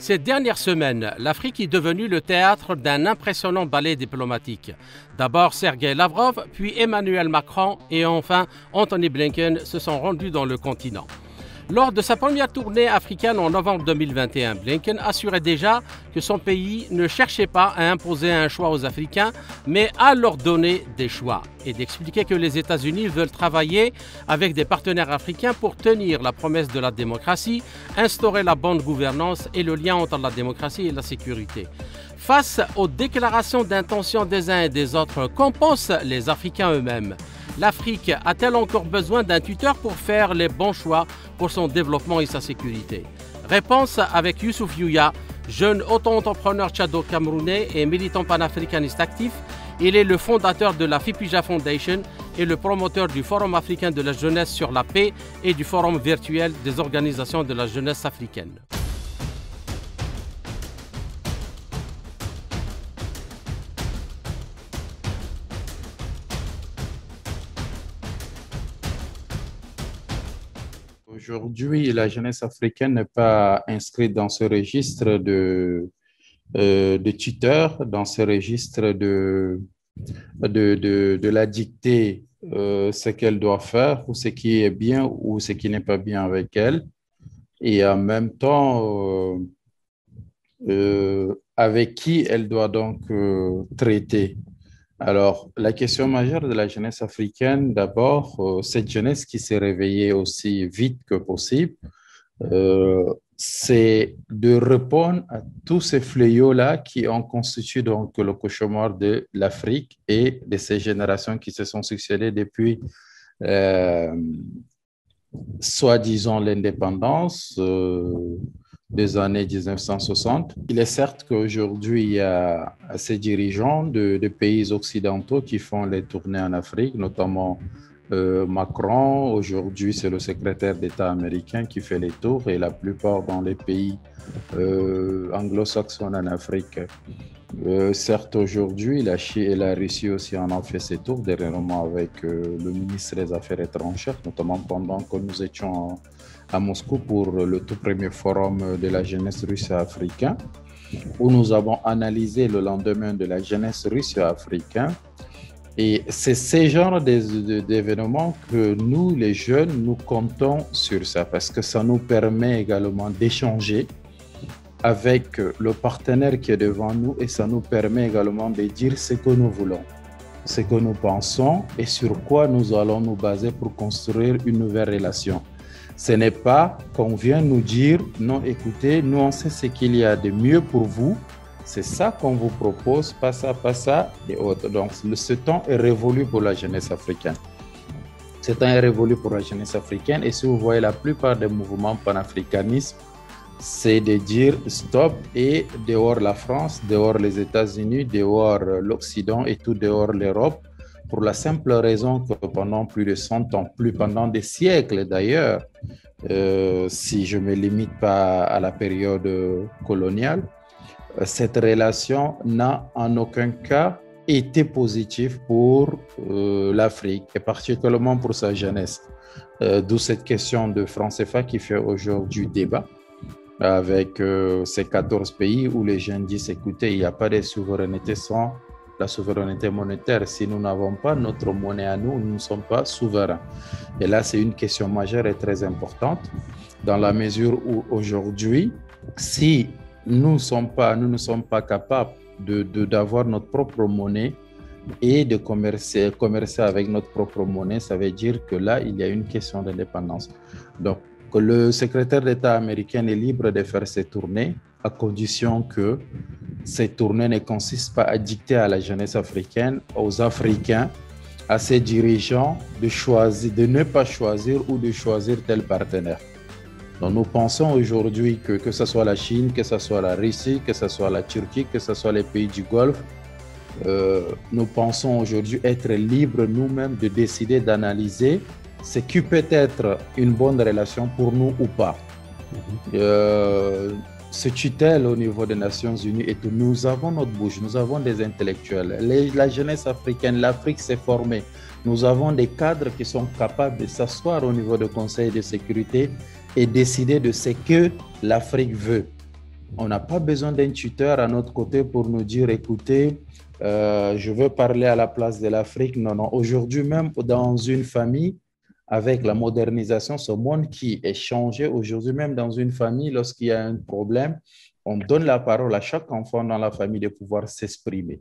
Ces dernières semaines, l'Afrique est devenue le théâtre d'un impressionnant ballet diplomatique. D'abord Sergei Lavrov, puis Emmanuel Macron et enfin Antony Blinken se sont rendus dans le continent. Lors de sa première tournée africaine en novembre 2021, Blinken assurait déjà que son pays ne cherchait pas à imposer un choix aux Africains, mais à leur donner des choix, et d'expliquer que les États-Unis veulent travailler avec des partenaires africains pour tenir la promesse de la démocratie, instaurer la bonne gouvernance et le lien entre la démocratie et la sécurité. Face aux déclarations d'intention des uns et des autres, qu'en pensent les Africains eux-mêmes ? L'Afrique a-t-elle encore besoin d'un tuteur pour faire les bons choix pour son développement et sa sécurité? Réponse avec Youssouf Youya, jeune auto-entrepreneur tchado-camerounais et militant panafricaniste actif. Il est le fondateur de la FIPIJA Foundation et le promoteur du Forum africain de la jeunesse sur la paix et du Forum virtuel des organisations de la jeunesse africaine. Aujourd'hui, la jeunesse africaine n'est pas inscrite dans ce registre de tuteurs, dans ce registre de la dicter ce qu'elle doit faire ou ce qui est bien ou ce qui n'est pas bien avec elle. Et en même temps, avec qui elle doit donc traiter. Alors, la question majeure de la jeunesse africaine, d'abord, cette jeunesse qui s'est réveillée aussi vite que possible, c'est de répondre à tous ces fléaux-là qui ont constitué donc le cauchemar de l'Afrique et de ces générations qui se sont succédées depuis, soi-disant, l'indépendance des années 1960. Il est certes qu'aujourd'hui, il y a ces dirigeants de pays occidentaux qui font les tournées en Afrique, notamment Macron. Aujourd'hui, c'est le secrétaire d'État américain qui fait les tours et la plupart dans les pays anglo-saxons en Afrique. Certes, aujourd'hui, la Russie aussi en a fait ses tours, dernièrement avec le ministre des Affaires étrangères, notamment pendant que nous étions à Moscou pour le tout premier forum de la jeunesse russe et africaine, où nous avons analysé le lendemain de la jeunesse russe et africaine. Et c'est ce genre d'événements que nous, les jeunes, nous comptons sur ça, parce que ça nous permet également d'échanger avec le partenaire qui est devant nous et ça nous permet également de dire ce que nous voulons, ce que nous pensons et sur quoi nous allons nous baser pour construire une nouvelle relation. Ce n'est pas qu'on vient nous dire « Non, écoutez, nous on sait ce qu'il y a de mieux pour vous, c'est ça qu'on vous propose, pas ça et autres. » Donc, ce temps est révolu pour la jeunesse africaine. Ce temps est révolu pour la jeunesse africaine et si vous voyez la plupart des mouvements panafricanistes, c'est de dire stop et dehors la France, dehors les États-Unis, dehors l'Occident et tout dehors l'Europe, pour la simple raison que pendant plus de 100 ans, plus pendant des siècles d'ailleurs, si je ne me limite pas à la période coloniale, cette relation n'a en aucun cas été positive pour l'Afrique et particulièrement pour sa jeunesse. D'où cette question de franc CFA qui fait aujourd'hui débat, avec ces 14 pays où les jeunes disent, écoutez, il n'y a pas de souveraineté sans la souveraineté monétaire. Si nous n'avons pas notre monnaie à nous, nous ne sommes pas souverains. Et là, c'est une question majeure et très importante, dans la mesure où aujourd'hui, si nous ne sommes pas capables d'avoir notre propre monnaie et de commercer avec notre propre monnaie, ça veut dire que là, il y a une question d'indépendance. Donc, que le secrétaire d'État américain est libre de faire ses tournées à condition que ces tournées ne consistent pas à dicter à la jeunesse africaine, aux Africains, à ses dirigeants de ne pas choisir ou de choisir tel partenaire. Donc nous pensons aujourd'hui que ce soit la Chine, que ce soit la Russie, que ce soit la Turquie, que ce soit les pays du Golfe, nous pensons aujourd'hui être libres nous-mêmes de décider d'analyser ce qui peut être une bonne relation pour nous ou pas. Ce tutelle au niveau des Nations Unies et tout, nous avons notre bouche, nous avons des intellectuels. La jeunesse africaine, l'Afrique s'est formée. Nous avons des cadres qui sont capables de s'asseoir au niveau du Conseil de sécurité et décider de ce que l'Afrique veut. On n'a pas besoin d'un tuteur à notre côté pour nous dire, écoutez, je veux parler à la place de l'Afrique. Non, non. Aujourd'hui, même dans une famille, avec la modernisation, ce monde qui est changé, aujourd'hui, même dans une famille, lorsqu'il y a un problème, on donne la parole à chaque enfant dans la famille de pouvoir s'exprimer.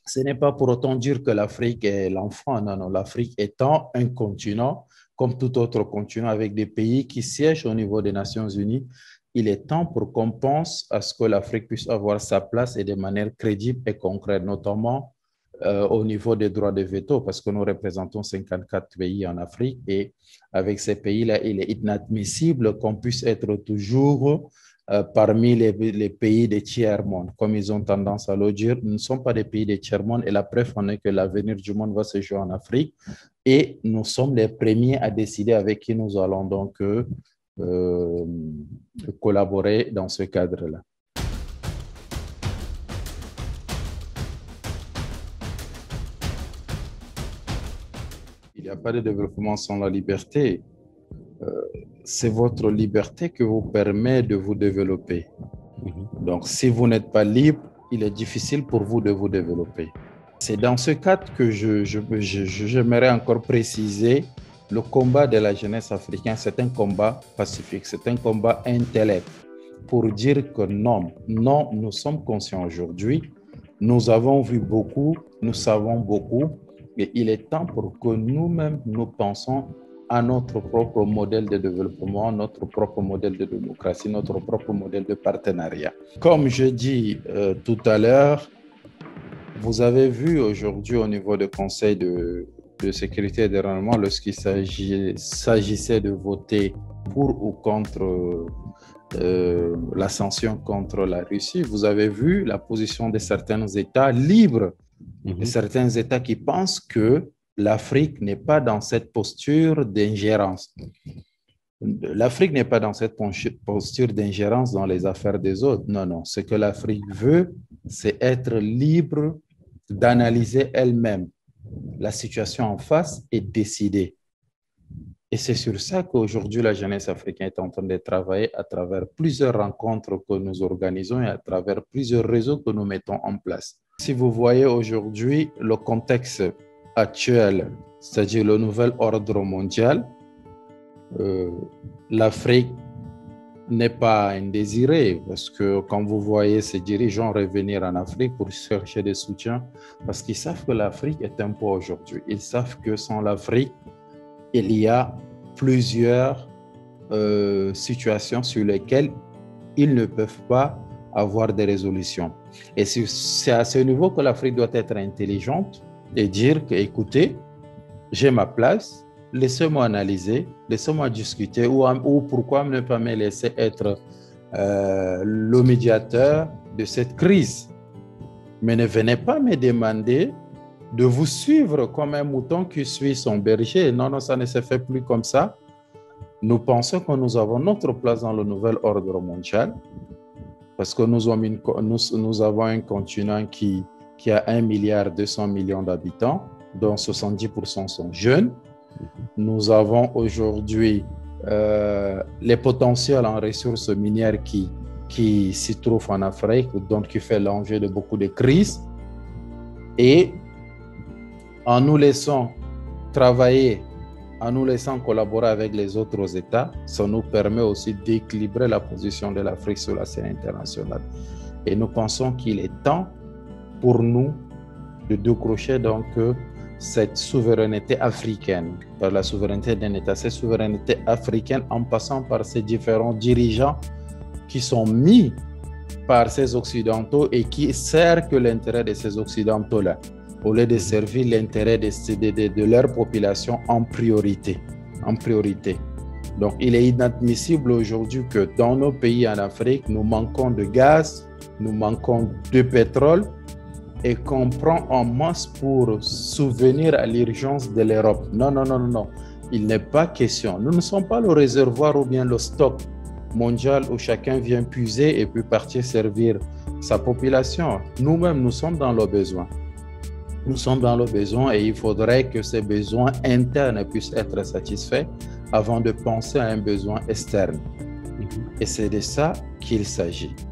Ce n'est pas pour autant dire que l'Afrique est l'enfant. Non, non. L'Afrique étant un continent, comme tout autre continent, avec des pays qui siègent au niveau des Nations Unies, il est temps pour qu'on pense à ce que l'Afrique puisse avoir sa place et de manière crédible et concrète, notamment au niveau des droits de veto, parce que nous représentons 54 pays en Afrique et avec ces pays-là, il est inadmissible qu'on puisse être toujours parmi les pays des tiers-monde. Comme ils ont tendance à le dire, nous ne sommes pas des pays des tiers-monde et la preuve en est que l'avenir du monde va se jouer en Afrique et nous sommes les premiers à décider avec qui nous allons donc collaborer dans ce cadre-là. Il n'y a pas de développement sans la liberté. C'est votre liberté qui vous permet de vous développer. Donc, si vous n'êtes pas libre, il est difficile pour vous de vous développer. C'est dans ce cadre que j'aimerais encore préciser le combat de la jeunesse africaine. C'est un combat pacifique, c'est un combat intellect pour dire que non, nous sommes conscients aujourd'hui. Nous avons vu beaucoup, nous savons beaucoup, et il est temps pour que nous-mêmes, nous pensions à notre propre modèle de développement, notre propre modèle de démocratie, notre propre modèle de partenariat. Comme je dis tout à l'heure, vous avez vu aujourd'hui au niveau du Conseil de sécurité et de règlement, lorsqu'il s'agissait de voter pour ou contre la sanction contre la Russie, vous avez vu la position de certains États libres, de certains États qui pensent que l'Afrique n'est pas dans cette posture d'ingérence. L'Afrique n'est pas dans cette posture d'ingérence dans les affaires des autres. Non, non. Ce que l'Afrique veut, c'est être libre d'analyser elle-même la situation en face et décider. Et c'est sur ça qu'aujourd'hui, la jeunesse africaine est en train de travailler à travers plusieurs rencontres que nous organisons et à travers plusieurs réseaux que nous mettons en place. Si vous voyez aujourd'hui le contexte actuel, c'est-à-dire le nouvel ordre mondial, l'Afrique n'est pas indésirée parce que quand vous voyez ces dirigeants revenir en Afrique pour chercher des soutiens, parce qu'ils savent que l'Afrique est un poids aujourd'hui. Ils savent que sans l'Afrique, il y a plusieurs situations sur lesquelles ils ne peuvent pas avoir des résolutions. Et c'est à ce niveau que l'Afrique doit être intelligente et dire que, écoutez, j'ai ma place, laissez-moi analyser, laissez-moi discuter ou pourquoi ne pas me laisser être le médiateur de cette crise. Mais ne venez pas me demander de vous suivre comme un mouton qui suit son berger. Non, non, ça ne se fait plus comme ça. Nous pensons que nous avons notre place dans le nouvel ordre mondial parce que nous avons un continent qui a 1,2 milliard d'habitants, dont 70% sont jeunes. Nous avons aujourd'hui les potentiels en ressources minières qui s'y trouvent en Afrique, donc qui fait l'enjeu de beaucoup de crises. Et en nous laissant travailler, en nous laissant collaborer avec les autres États, ça nous permet aussi d'équilibrer la position de l'Afrique sur la scène internationale. Et nous pensons qu'il est temps pour nous de décrocher donc cette souveraineté africaine, par la souveraineté d'un État, cette souveraineté africaine en passant par ces différents dirigeants qui sont mis par ces Occidentaux et qui servent que l'intérêt de ces Occidentaux-là, au lieu de servir l'intérêt de leur population en priorité. Donc, il est inadmissible aujourd'hui que dans nos pays en Afrique, nous manquons de gaz, nous manquons de pétrole et qu'on prend en masse pour souvenir à l'urgence de l'Europe. Non, non, non, non. Il n'est pas question. Nous ne sommes pas le réservoir ou bien le stock mondial où chacun vient puiser et puis partir servir sa population. Nous-mêmes, nous sommes dans le besoin. Nous sommes dans le besoin et il faudrait que ces besoins internes puissent être satisfaits avant de penser à un besoin externe. Et c'est de ça qu'il s'agit.